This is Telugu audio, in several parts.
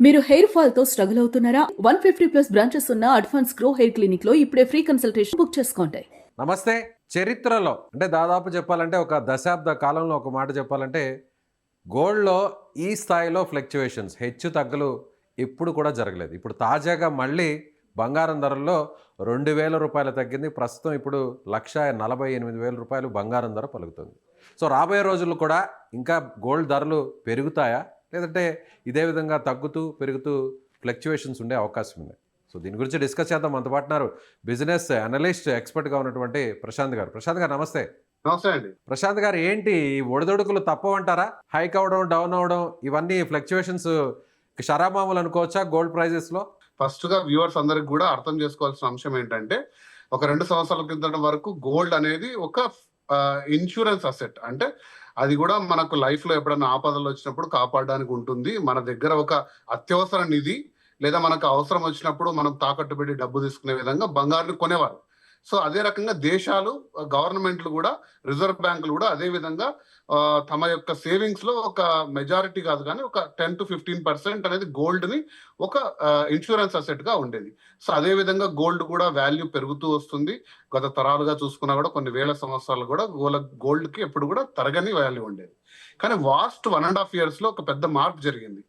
మీరు హెయిర్ ఫాల్ తో స్ట్రగుల్ అవుతున్నారా? 150+ బ్రాంచెస్ ఉన్న అడ్వాన్స్ గ్రో హెయిర్ క్లినిక్ లో ఇప్పుడే ఫ్రీ కన్సల్టేషన్ బుక్ చేసుకోండి. నమస్తే. చరిత్రలో అంటే దాదాపు చెప్పాలంటే ఒక దశాబ్ద కాలంలో ఒక మాట చెప్పాలంటే గోల్డ్లో ఈ స్థాయిలో ఫ్లక్చువేషన్స్ హెచ్చు తగ్గులు ఎప్పుడు కూడా జరగలేదు. ఇప్పుడు తాజాగా మళ్ళీ బంగారం ధరల్లో 2,000 రూపాయలు తగ్గింది. ప్రస్తుతం ఇప్పుడు 1,48,000 రూపాయలు బంగారం ధర పలుకుతుంది. సో రాబోయే రోజుల్లో కూడా ఇంకా గోల్డ్ ధరలు పెరుగుతాయా, లేదంటే ఇదే విధంగా తగ్గుతూ పెరుగుతూ ఫ్లక్చువేషన్స్ ఉండే అవకాశం ఉంది? సో దీని గురించి డిస్కస్ చేద్దాం. మనతో పాటున్నారు బిజినెస్ అనలిస్ట్ ఎక్స్పర్ట్గా ఉన్నటువంటి ప్రశాంత్ గారు. ప్రశాంత్ గారు నమస్తే. నమస్తే అండి. ప్రశాంత్ గారు, ఏంటి ఒడిదొడుకులు తప్పవంటారా? హైక్ అవడం, డౌన్ అవడం, ఇవన్నీ ఫ్లక్చువేషన్స్ షరామామూలు అనుకోవచ్చా గోల్డ్ ప్రైజెస్లో? ఫస్ట్ గా వ్యూవర్స్ అందరికి కూడా అర్థం చేసుకోవాల్సిన అంశం ఏంటంటే, ఒక 2 సంవత్సరాల క్రితం వరకు గోల్డ్ అనేది ఒక ఇన్సూరెన్స్ అసెట్. అంటే అది కూడా మనకు లైఫ్ లో ఎప్పుడైనా ఆపదలు వచ్చినప్పుడు కాపాడడానికి ఉంటుంది. మన దగ్గర ఒక అత్యవసర నిధి లేదా మనకు అవసరం వచ్చినప్పుడు మనం తాకట్టు పెట్టి డబ్బు తీసుకునే విధంగా బంగారుని కొనేవారు. సో అదే రకంగా దేశాలు, గవర్నమెంట్లు కూడా, రిజర్వ్ బ్యాంకులు కూడా అదే విధంగా తమ యొక్క సేవింగ్స్ లో ఒక మెజారిటీ కాదు కానీ ఒక 10 to 15% అనేది గోల్డ్ ని ఒక ఇన్సూరెన్స్ అసెట్ గా ఉండేది. సో అదే విధంగా గోల్డ్ కూడా వాల్యూ పెరుగుతూ వస్తుంది. గత తరాలుగా చూసుకున్నా కూడా కొన్ని వేల సంవత్సరాలు కూడా గోల్డ్ కి ఎప్పుడు కూడా తరగని వాల్యూ ఉండేది. కానీ లాస్ట్ 1.5 years లో ఒక పెద్ద మార్పు జరిగింది.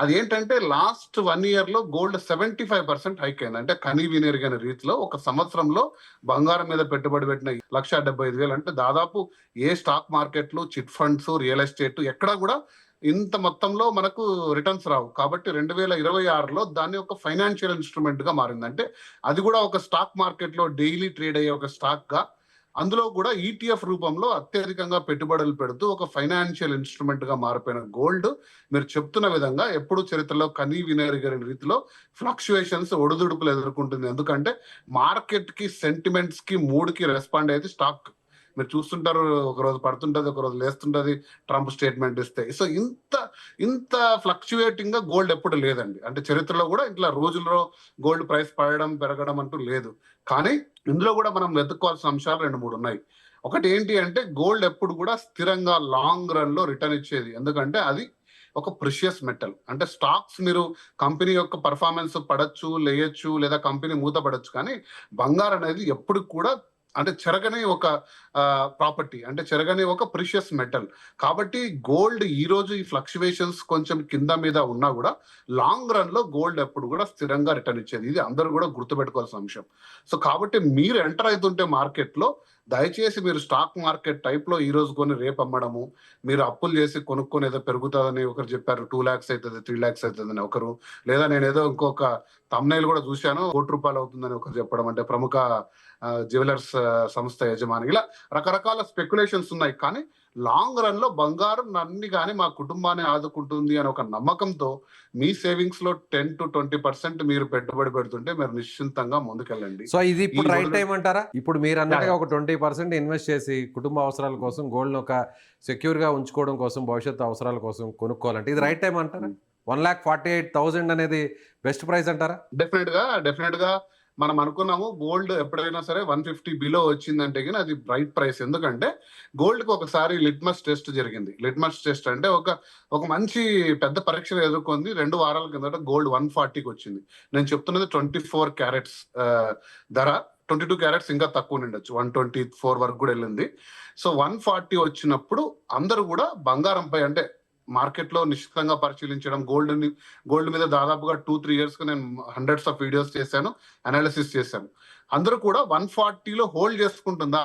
అది ఏంటంటే లాస్ట్ 1 year లో గోల్డ్ 75% హైక్ అయింది. అంటే కనీ వినిరిగిన రీతిలో ఒక సంవత్సరంలో బంగారం మీద పెట్టుబడి పెట్టిన 1,75,000 అంటే దాదాపు ఏ స్టాక్ మార్కెట్లు, చిట్ ఫండ్స్, రియల్ ఎస్టేట్ ఎక్కడా కూడా ఇంత మొత్తంలో మనకు రిటర్న్స్ రావు. కాబట్టి 2026లో దాన్ని ఒక ఫైనాన్షియల్ ఇన్స్ట్రుమెంట్ గా మారింది. అంటే అది కూడా ఒక స్టాక్ మార్కెట్ లో డైలీ ట్రేడ్ అయ్యే ఒక స్టాక్ గా, అందులో కూడా ఈటీఎఫ్ రూపంలో అత్యధికంగా పెట్టుబడులు పెడుతూ ఒక ఫైనాన్షియల్ ఇన్స్ట్రుమెంట్ గా మారిపోయిన గోల్డ్ మీరు చెప్తున్న విధంగా ఎప్పుడు చరిత్రలో కనీ వినరిగిన రీతిలో ఫ్లక్చుయేషన్స్, ఒడిదుడుకులు ఎదుర్కొంటుంది. ఎందుకంటే మార్కెట్ కి, సెంటిమెంట్స్ కి, మూడ్ కి రెస్పాండ్ అయితే స్టాక్ మీరు చూస్తుంటారు, ఒకరోజు పడుతుంటది, ఒకరోజు లేస్తుంటది ట్రంప్ స్టేట్మెంట్ ఇస్తే. సో ఇంత ఫ్లక్చుయేటింగ్ గా గోల్డ్ ఎప్పుడు లేదండి. అంటే చరిత్రలో కూడా ఇట్లా రోజుల్లో గోల్డ్ ప్రైస్ పడడం, పెరగడం అంటూ లేదు. కానీ ఇందులో కూడా మనం వెతుక్కోవాల్సిన అంశాలు 2-3 ఉన్నాయి. ఒకటి ఏంటి అంటే, గోల్డ్ ఎప్పుడు కూడా స్థిరంగా లాంగ్ రన్ లో రిటర్న్ ఇచ్చేది. ఎందుకంటే అది ఒక ప్రిషియస్ మెటల్. అంటే స్టాక్స్ మీరు కంపెనీ యొక్క పర్ఫార్మెన్స్ పడచ్చు, లేయచ్చు, లేదా కంపెనీ మూత పడచ్చు, కానీ బంగారం అనేది ఎప్పుడు కూడా అంటే చెరగని ఒక ప్రాపర్టీ, అంటే చెరగని ఒక ప్రిషియస్ మెటల్. కాబట్టి గోల్డ్ ఈ రోజు ఈ ఫ్లక్చువేషన్స్ కొంచెం కింద మీద ఉన్నా కూడా లాంగ్ రన్ లో గోల్డ్ ఎప్పుడు కూడా స్థిరంగా రిటర్న్ ఇచ్చేది. ఇది అందరూ కూడా గుర్తుపెట్టుకోవాల్సిన అంశం. సో కాబట్టి మీరు ఎంటర్ అవుతుంటే మార్కెట్ లో దయచేసి మీరు స్టాక్ మార్కెట్ టైప్ లో ఈ రోజు కొని రేపు అమ్మడము, మీరు అప్పులు చేసి కొనుక్కొని ఏదో పెరుగుతుందని ఒకరు చెప్పారు, 2 lakhs అవుతుంది, 3 lakhs అవుతుందని ఒకరు, లేదా నేను ఏదో ఇంకొక తమ్నైల్ కూడా చూశాను, ₹1,00,00,000 అవుతుందని ఒకరు చెప్పడం, అంటే ప్రముఖ జ్యువెలర్స్ సంస్థ యజమాని. ఇలా రకరకాల స్పెక్యులేషన్స్ ఉన్నాయి. కానీ లాంగ్ రన్ లో బంగారం నన్ను కానీ మా కుటుంబాన్ని ఆదుకుంటుంది అని ఒక నమ్మకంతో మీ సేవింగ్స్ లో 10 to 20% మీరు పెట్టుబడి పెడుతుంటే మీరు నిశ్చింతంగా ముందుకెళ్ళండి. సో ఇది ఇప్పుడు రైట్ టైం అంటారా? ఇప్పుడు మీరు అన్నట్టుగా ఒక 20% ఇన్వెస్ట్ చేసి కుటుంబ అవసరాల కోసం గోల్డ్ ఒక సెక్యూర్ గా ఉంచుకోవడం కోసం, భవిష్యత్తు అవసరాల కోసం కొనుక్కోవాలంటే ఇది రైట్ టైం అంటారా? 1,48,000 అనేది బెస్ట్ ప్రైస్ అంటారా? డెఫినెట్ గా మనం అనుకున్నాము గోల్డ్ ఎప్పుడైనా సరే 150 బిలో వచ్చిందంటే కానీ అది రైట్ ప్రైస్. ఎందుకంటే గోల్డ్ కి ఒకసారి లిట్మస్ టెస్ట్ జరిగింది. లిట్మస్ టెస్ట్ అంటే ఒక మంచి పెద్ద పరీక్షను ఎదుర్కొంది. 2 వారాల కిందట గోల్డ్ 140కి వచ్చింది. నేను చెప్తున్నది 24 క్యారెట్స్ ధర. 22 క్యారెట్స్ ఇంకా తక్కువ ఉండొచ్చు, 124 వరకు కూడా వెళ్ళింది. సో 140 వచ్చినప్పుడు అందరూ కూడా బంగారంపై, అంటే మార్కెట్ లో నిశ్చితంగా పరిశీలించడం, గోల్డ్ మీద దాదాపుగా 2-3 years గా నేను హండ్రెడ్స్ ఆఫ్ వీడియోస్ చేశాను, అనాలిసిస్ చేశాను. అందరూ కూడా 140లో హోల్డ్ చేసుకుంటుందా,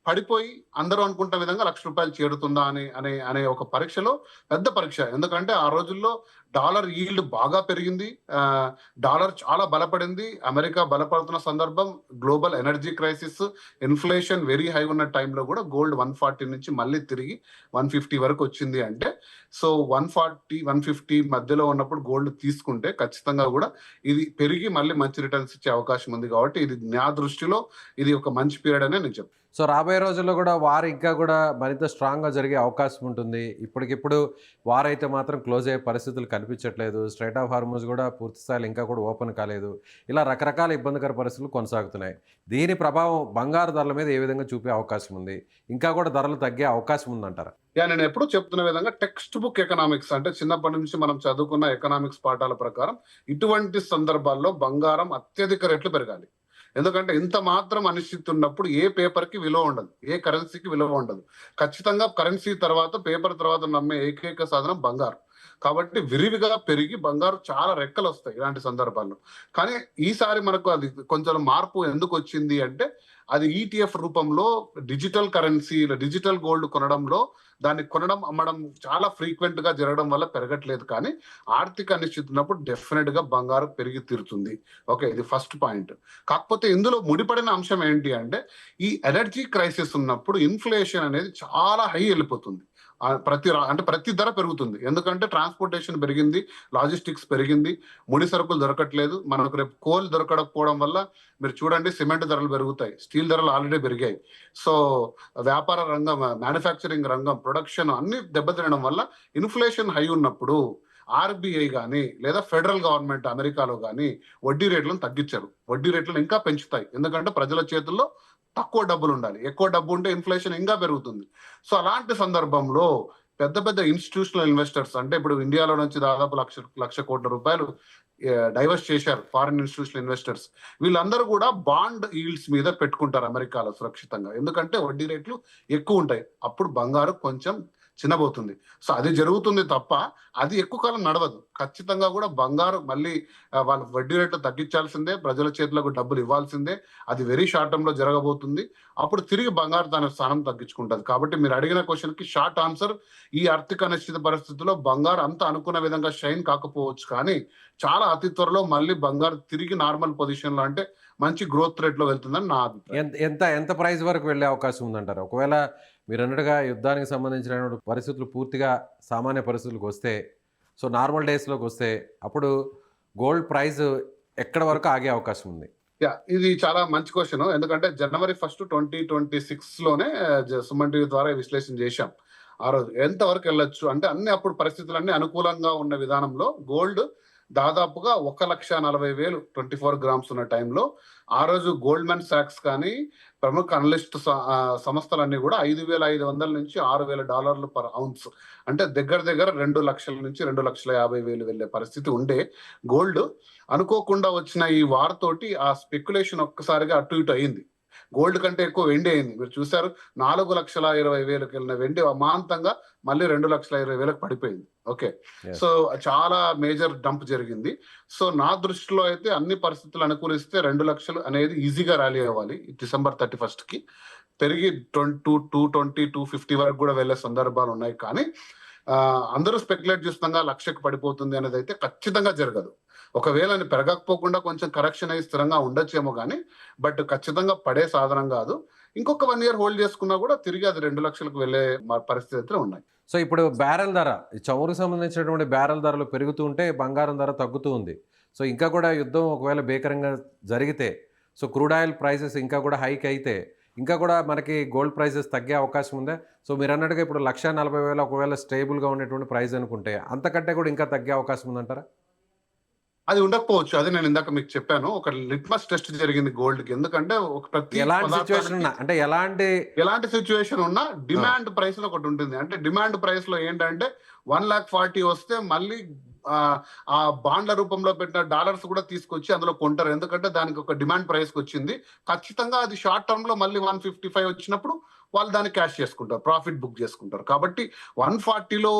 పడిపోయి అందరూ అనుకుంటున్న విధంగా ₹1,00,000 చేరుతుందా అనే ఒక పరీక్షలో, పెద్ద పరీక్ష. ఎందుకంటే ఆ రోజుల్లో డాలర్ ఈల్డ్ బాగా పెరిగింది, డాలర్ చాలా బలపడింది, అమెరికా బలపడుతున్న సందర్భం, global energy crisis, inflation very high ఉన్న టైంలో కూడా గోల్డ్ 140 నుంచి మళ్ళీ తిరిగి 150 వరకు వచ్చింది. అంటే సో 140-150 మధ్యలో ఉన్నప్పుడు గోల్డ్ తీసుకుంటే ఖచ్చితంగా కూడా ఇది పెరిగి మళ్ళీ మంచి రిటర్న్స్ ఇచ్చే అవకాశం ఉంది. కాబట్టి ఇది నా దృష్టిలో ఇది ఒక మంచి పీరియడ్ అనే నేను చెప్తాను. సో రాబోయే రోజుల్లో కూడా వార్ ఇంకా కూడా మరింత స్ట్రాంగ్గా జరిగే అవకాశం ఉంటుంది. ఇప్పటికిప్పుడు వార్ అయితే మాత్రం క్లోజ్ అయ్యే పరిస్థితులు కనిపించట్లేదు. స్ట్రైట్ ఆఫ్ హార్మూజ్ కూడా పూర్తి స్థాయిలో ఇంకా కూడా ఓపెన్ కాలేదు. ఇలా రకరకాల ఇబ్బందికర పరిస్థితులు కొనసాగుతున్నాయి. దీని ప్రభావం బంగారు ధరల మీద ఏ విధంగా చూపే అవకాశం ఉంది? ఇంకా కూడా ధరలు తగ్గే అవకాశం ఉందంటారా? నేను ఎప్పుడు చెప్తున్న విధంగా టెక్స్ట్ బుక్ ఎకనామిక్స్ అంటే చిన్నప్పటి నుంచి మనం చదువుకున్న ఎకనామిక్స్ పాఠాల ప్రకారం ఇటువంటి సందర్భాల్లో బంగారం అత్యధిక రేట్లు పెరగాలి. ఎందుకంటే ఇంత మాత్రం అనిశ్చితి ఉన్నప్పుడు ఏ పేపర్ కి విలువ ఉండదు, ఏ కరెన్సీకి విలువ ఉండదు. ఖచ్చితంగా కరెన్సీ తర్వాత పేపర్ తర్వాత నమ్మే ఏకైక సాధనం బంగారు. కాబట్టి విరివిగా పెరిగి బంగారు చాలా రెక్కలు వస్తాయి ఇలాంటి సందర్భాల్లో. కానీ ఈసారి మనకు అది కొంచెం మార్పు ఎందుకు వచ్చింది అంటే అది ఈటీఎఫ్ రూపంలో డిజిటల్ కరెన్సీ, డిజిటల్ గోల్డ్ కొనడంలో దాన్ని కొనడం అమ్మడం చాలా ఫ్రీక్వెంట్ గా జరగడం వల్ల పెరగట్లేదు. కానీ ఆర్థిక అనిశ్చితి ఉన్నప్పుడు డెఫినెట్ గా బంగారం పెరిగి తీరుతుంది. ఓకే, ఇది ఫస్ట్ పాయింట్. కాకపోతే ఇందులో ముడిపడిన అంశం ఏంటి అంటే ఈ ఎనర్జీ క్రైసిస్ ఉన్నప్పుడు ఇన్ఫ్లేషన్ అనేది చాలా హై వెళ్ళిపోతుంది. ప్రతి ధర పెరుగుతుంది. ఎందుకంటే ట్రాన్స్పోర్టేషన్ పెరిగింది, లాజిస్టిక్స్ పెరిగింది, ముడి సరుకులు దొరకట్లేదు. మనకు రేపు కోల్ దొరకకపోవడం వల్ల మీరు చూడండి సిమెంట్ ధరలు పెరుగుతాయి, స్టీల్ ధరలు ఆల్రెడీ పెరిగాయి. సో వ్యాపార రంగం, మ్యానుఫ్యాక్చరింగ్ రంగం, ప్రొడక్షన్ అన్ని దెబ్బతినడం వల్ల ఇన్ఫ్లేషన్ హై ఉన్నప్పుడు ఆర్బీఐ కానీ లేదా ఫెడరల్ గవర్నమెంట్ అమెరికాలో కానీ వడ్డీ రేట్లను తగ్గించారు. వడ్డీ రేట్లను ఇంకా పెంచుతాయి. ఎందుకంటే ప్రజల చేతుల్లో తక్కువ డబ్బులు ఉండాలి. ఎక్కువ డబ్బు ఉంటే ఇన్ఫ్లేషన్ ఇంకా పెరుగుతుంది. సో అలాంటి సందర్భంలో పెద్ద పెద్ద ఇన్స్టిట్యూషనల్ ఇన్వెస్టర్స్ అంటే ఇప్పుడు ఇండియాలో నుంచి దాదాపు లక్ష కోట్ల రూపాయలు డైవర్స్ చేశారు ఫారిన్ ఇన్స్టిట్యూషనల్ ఇన్వెస్టర్స్. వీళ్ళందరూ కూడా బాండ్ ఈల్డ్స్ మీద పెట్టుకుంటారు అమెరికాలో సురక్షితంగా. ఎందుకంటే వడ్డీ రేట్లు ఎక్కువ ఉంటాయి. అప్పుడు బంగారు కొంచెం చిన్నబోతుంది. సో అది జరుగుతుంది తప్ప అది ఎక్కువ కాలం నడవదు. ఖచ్చితంగా కూడా బంగారు మళ్ళీ వాళ్ళ వడ్డీ రేట్లు తగ్గించాల్సిందే, ప్రజల చేతులకు డబ్బులు ఇవ్వాల్సిందే. అది వెరీ షార్ట్ టర్మ్ లో జరగబోతుంది. అప్పుడు తిరిగి బంగారు తన స్థానం తగ్గించుకుంటుంది. కాబట్టి మీరు అడిగిన క్వశ్చన్ కి షార్ట్ ఆన్సర్, ఈ ఆర్థిక అనిశ్చిత పరిస్థితుల్లో బంగారు అంత అనుకున్న విధంగా షైన్ కాకపోవచ్చు. కానీ చాలా అతి త్వరలో మళ్ళీ బంగారు తిరిగి నార్మల్ పొజిషన్ లో అంటే మంచి గ్రోత్ రేట్ లో వెళ్తుందని నా అభిప్రాయం. ఎంత ప్రైస్ వరకు వెళ్ళే అవకాశం ఉందంటారు? ఒకవేళ మీరు అన్నట్టుగా యుద్ధానికి సంబంధించిన పరిస్థితులు పూర్తిగా సామాన్య పరిస్థితులకు వస్తే, సో నార్మల్ డేస్లోకి వస్తే అప్పుడు గోల్డ్ ప్రైస్ ఎక్కడ వరకు ఆగే అవకాశం ఉంది? ఇది చాలా మంచి క్వశ్చన్. ఎందుకంటే January 1, 2026 లోనే సుమన్ టీవీ ద్వారా విశ్లేషణ చేశాం. ఆ రోజు ఎంత వరకు వెళ్ళొచ్చు అంటే అప్పుడు పరిస్థితులన్నీ అనుకూలంగా ఉన్న విధానంలో గోల్డ్ దాదాపుగా 1,40,000 24 గ్రామ్స్ ఉన్న టైంలో ఆ రోజు గోల్డ్మెన్ సాక్స్ కానీ ప్రముఖ అనలిస్ట్ సంస్థలన్నీ కూడా $5,500 నుంచి $6,000 పర్ ఔన్స్ అంటే దగ్గర 2 లక్షల నుంచి 2,50,000 వెళ్ళే పరిస్థితి ఉండే గోల్డ్. అనుకోకుండా వచ్చిన ఈ వార్ తోటి ఆ స్పెక్యులేషన్ ఒక్కసారిగా అటు ఇటు అయింది. గోల్డ్ కంటే ఎక్కువ వెండి అయింది. మీరు చూసారు 4,20,000 వెళ్ళిన వెండి అమాంతంగా మళ్ళీ 2,20,000 పడిపోయింది. ఓకే, సో చాలా మేజర్ డంప్ జరిగింది. సో నా దృష్టిలో అయితే అన్ని పరిస్థితులు అనుకూలిస్తే 2 లక్షలు అనేది ఈజీగా ర్యాలీ అవ్వాలి. December 31 కి పెరిగి 220-250 వరకు కూడా వెళ్ళే సందర్భాలు ఉన్నాయి. కానీ అందరూ స్పెక్యులేట్ చేస్తుండగా లక్షకు పడిపోతుంది అనేది అయితే ఖచ్చితంగా జరగదు. ఒకవేళ పెరగకపోకుండా కొంచెం కరెక్షన్ అయ్యి స్థిరంగా ఉండొచ్చేమో కానీ బట్ ఖచ్చితంగా పడే సాధనం కాదు. ఇంకొక 1 year హోల్డ్ చేసుకున్నా కూడా తిరిగి అది 2 లక్షలకు వెళ్ళే పరిస్థితులు ఉన్నాయి. సో ఇప్పుడు బ్యారెల్ ధర, చమురుకు సంబంధించినటువంటి బ్యారెల్ ధరలు పెరుగుతూ ఉంటే బంగారం ధర తగ్గుతూ ఉంది. సో ఇంకా కూడా యుద్ధం ఒకవేళ భీకరంగా జరిగితే, సో క్రూడ్ ఆయిల్ ప్రైసెస్ ఇంకా కూడా హైక్ అయితే ఇంకా కూడా మనకి గోల్డ్ ప్రైసెస్ తగ్గే అవకాశం ఉందా? సో మీరు అన్నట్టుగా ఇప్పుడు 1,40,000 ఒకవేళ స్టేబుల్గా ఉండేటువంటి ప్రైస్ అనుకుంటే అంతకంటే కూడా ఇంకా తగ్గే అవకాశం ఉందంటారా? అది ఉండకపోవచ్చు. అది నేను ఇందాక మీకు చెప్పాను. ఒక లిట్మస్ టెస్ట్ జరిగింది గోల్డ్ కి. ఎందుకంటే ఒక ప్రతి ఎలాంటి సిచ్యువేషన్ ఉన్నా డిమాండ్ ప్రైస్ లో ఒకటి ఉంటుంది. అంటే డిమాండ్ ప్రైస్ లో ఏంటంటే 1,40,000 వస్తే మళ్ళీ ఆ బాండ్ల రూపంలో పెట్టిన డాలర్స్ కూడా తీసుకొచ్చి అందులో కొంటారు. ఎందుకంటే దానికి ఒక డిమాండ్ ప్రైస్ కి వచ్చింది. ఖచ్చితంగా అది షార్ట్ టర్మ్ లో మళ్ళీ 155 వచ్చినప్పుడు వాళ్ళు దాన్ని క్యాష్ చేసుకుంటారు, ప్రాఫిట్ బుక్ చేసుకుంటారు. కాబట్టి 140లో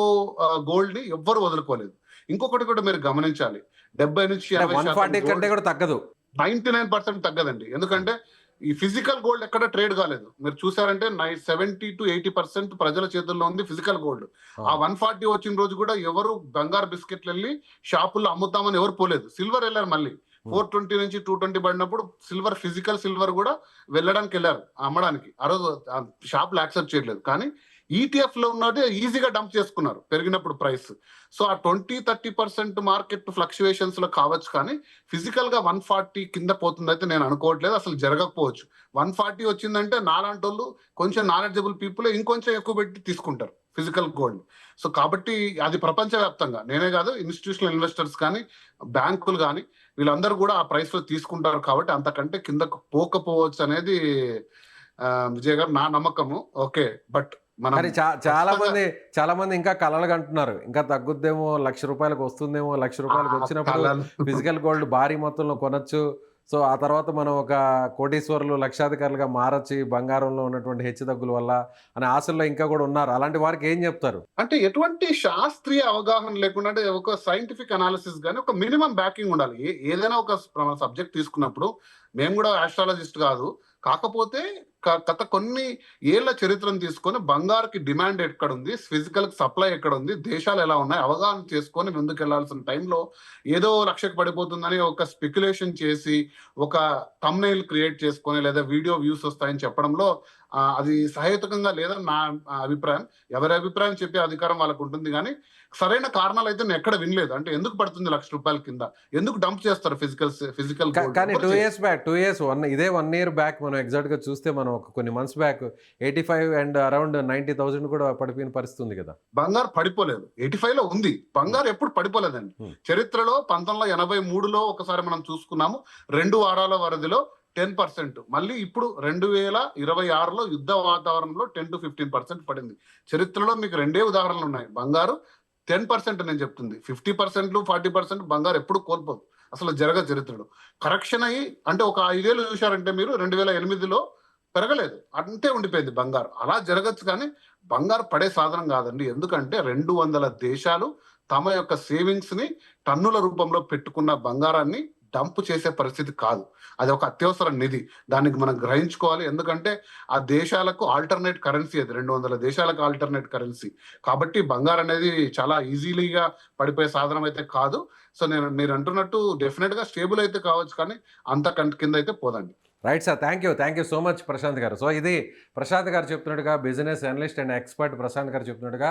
గోల్డ్ ని ఎవ్వరు వదులుకోలేదు. ఇంకొకటి కూడా మీరు గమనించాలి, 70 నుంచి 80% తగ్గదు, 99% తగ్గదండి. ఎందుకంటే ఈ ఫిజికల్ గోల్డ్ ఎక్కడ ట్రేడ్ కాలేదు. మీరు చూసారంటే 70-80% ప్రజల చేతుల్లో ఉంది ఫిజికల్ గోల్డ్. ఆ 140 వచ్చిన రోజు కూడా ఎవరు బంగారు బిస్కెట్లు వెళ్ళి షాపుల్లో అమ్ముతామని ఎవరు పోలేదు. సిల్వర్ వెళ్ళారు మళ్ళీ 420 నుంచి 220 పడినప్పుడు ఫిజికల్ సిల్వర్ కూడా వెళ్ళడానికి వెళ్ళారు అమ్మడానికి. ఆ రోజు షాపులు యాక్సెప్ట్ చేయలేదు. కానీ ఈటీఎఫ్ లో ఉన్నది ఈజీగా డంప్ చేసుకున్నారు పెరిగినప్పుడు ప్రైస్. సో ఆ 20-30% మార్కెట్ ఫ్లక్చుయేషన్స్ లో కావచ్చు, కానీ ఫిజికల్ గా 140 కింద పోతుంది అయితే నేను అనుకోవట్లేదు, అసలు జరగకపోవచ్చు. 140 వచ్చిందంటే నాలాంటోళ్ళు కొంచెం నాలెడ్జబుల్ పీపుల్ ఇంకొంచెం ఎక్కువ పెట్టి తీసుకుంటారు ఫిజికల్ గోల్డ్. సో కాబట్టి అది ప్రపంచవ్యాప్తంగా, నేనే కాదు, ఇన్స్టిట్యూషనల్ ఇన్వెస్టర్స్ కానీ బ్యాంకులు కానీ వీళ్ళందరూ కూడా ఆ ప్రైస్ లో తీసుకుంటారు. కాబట్టి అంతకంటే కిందకు పోకపోవచ్చు అనేది విజయ్ గారు నా నమ్మకము. ఓకే, బట్ మనం కానీ చాలా మంది ఇంకా కలలు అంటున్నారు, ఇంకా తగ్గుద్దేమో, ₹1,00,000 వస్తుందేమో, ₹1,00,000 వచ్చినప్పుడు ఫిజికల్ గోల్డ్ భారీ మొత్తంలో కొనొచ్చు, సో ఆ తర్వాత మనం ఒక కోటీశ్వరులు లక్షాధికారులుగా మారచ్చు ఈ బంగారంలో ఉన్నటువంటి హెచ్చుతగ్గుల వల్ల అనే ఆశల్లో ఇంకా కూడా ఉన్నారు. అలాంటి వారికి ఏం చెప్తారు? అంటే ఎటువంటి శాస్త్రీయ అవగాహన లేకుండా, అంటే ఒక సైంటిఫిక్ అనాలిసిస్ కానీ ఒక మినిమం బ్యాకింగ్ ఉండాలి. ఏదైనా ఒక సబ్జెక్ట్ తీసుకున్నప్పుడు, మేము కూడా ఆస్ట్రాలజిస్ట్ కాదు, కాకపోతే గత కొన్ని ఏళ్ల చరిత్రను తీసుకొని బంగారుకి డిమాండ్ ఎక్కడ ఉంది, ఫిజికల్ సప్లై ఎక్కడ ఉంది, దేశాలు ఎలా ఉన్నాయి అవగాహన చేసుకొని ముందుకు వెళ్లాల్సిన టైంలో ఏదో 1,00,000కి పడిపోతుందని ఒక స్పెక్యులేషన్ చేసి ఒక థంబ్నెయిల్ క్రియేట్ చేసుకొని లేదా వీడియో వ్యూస్ వస్తాయని చెప్పడంలో అది సహేతుకంగా లేదని నా అభిప్రాయం. ఎవరి అభిప్రాయం చెప్పే అధికారం వాళ్ళకు ఉంటుంది, కానీ సరైన కారణాలు అయితే నేను ఎక్కడ వినలేదు. అంటే ఎందుకు పడుతుంది ₹1,00,000 కింద, ఎందుకు డంప్ చేస్తారు ఫిజికల్ కానీ 2 years back, 2 years, 1 year back మనం ఎగ్జాక్ట్ గా చూస్తే, మనం కొన్ని మంత్స్ బ్యాక్ 85 అండ్ అరౌండ్ 90,000 కూడా పడిపోయిన పరిస్థితి ఉంది కదా. బంగారు పడిపోలేదు, 85 లో ఉంది. బంగారు ఎప్పుడు పడిపోలేదండి. చరిత్రలో 1983లో ఒకసారి మనం చూసుకున్నాము, 2 వారాల వరదిలో 10%. మళ్ళీ ఇప్పుడు 2026లో యుద్ధ వాతావరణంలో 10-15% పడింది. చరిత్రలో మీకు 2 ఉదాహరణలు ఉన్నాయి. బంగారు 10% నేను చెప్తుంది, 50%, 40% బంగారు ఎప్పుడు కోల్పోదు, అసలు జరగదు చరిత్రలో. కరెక్షన్ అయ్యి అంటే ఒక 5 ఏళ్ళు చూశారంటే మీరు 2008లో పెరగలేదు, అంతే ఉండిపోయింది బంగారు. అలా జరగచ్చు, కానీ బంగారు పడే సాధనం కాదండి. ఎందుకంటే 200 దేశాలు తమ యొక్క సేవింగ్స్ ని టన్నుల రూపంలో పెట్టుకున్న బంగారాన్ని డంప్ చేసే పరిస్థితి కాదు. అది ఒక అత్యవసర నిధి, దానికి మనం గ్రహించుకోవాలి. ఎందుకంటే ఆ దేశాలకు ఆల్టర్నేట్ కరెన్సీ, అది 200 దేశాలకు ఆల్టర్నేట్ కరెన్సీ. కాబట్టి బంగారు అనేది చాలా ఈజీలీగా పడిపోయే సాధనం అయితే కాదు. సో మీరు అంటున్నట్టు డెఫినెట్ గా స్టేబుల్ అయితే కావచ్చు, కానీ అంత కింద అయితే పోదండి. Right sir, thank you so much Prashanth గారు. సో ఇది ప్రశాంత్ గారు చెప్తున్నట్టుగా, business analyst and expert Prashanth గారు చెప్తున్నట్టుగా,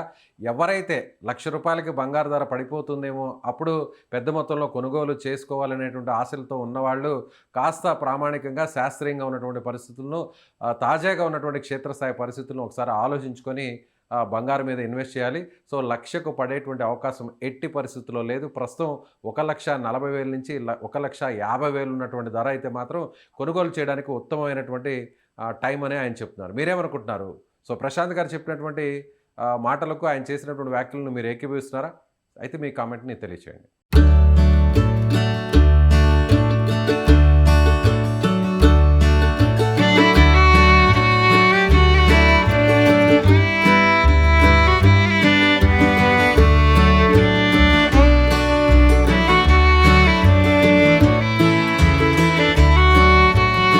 ఎవరైతే ₹1,00,000 బంగారు ధర పడిపోతుందేమో అప్పుడు పెద్ద మొత్తంలో కొనుగోలు చేసుకోవాలనేటువంటి ఆశలతో ఉన్నవాళ్ళు కాస్త ప్రామాణికంగా, శాస్త్రీయంగా ఉన్నటువంటి పరిస్థితులను, తాజాగా ఉన్నటువంటి క్షేత్రస్థాయి పరిస్థితులను ఒకసారి ఆలోచించుకొని బంగారం మీద ఇన్వెస్ట్ చేయాలి. సో 1,00,000కు పడేటువంటి అవకాశం ఎట్టి పరిస్థితుల్లో లేదు. ప్రస్తుతం 1,40,000 నుంచి 1,50,000 ఉన్నటువంటి ధర అయితే మాత్రం కొనుగోలు చేయడానికి ఉత్తమమైనటువంటి టైం అని ఆయన చెప్తున్నారు. మీరేమనుకుంటున్నారు? సో ప్రశాంత్ గారు చెప్పినటువంటి మాటలకు, ఆయన చేసినటువంటి వ్యాఖ్యలను మీరు ఏకీభవిస్తున్నారా? అయితే మీ కామెంట్ని తెలియచేయండి.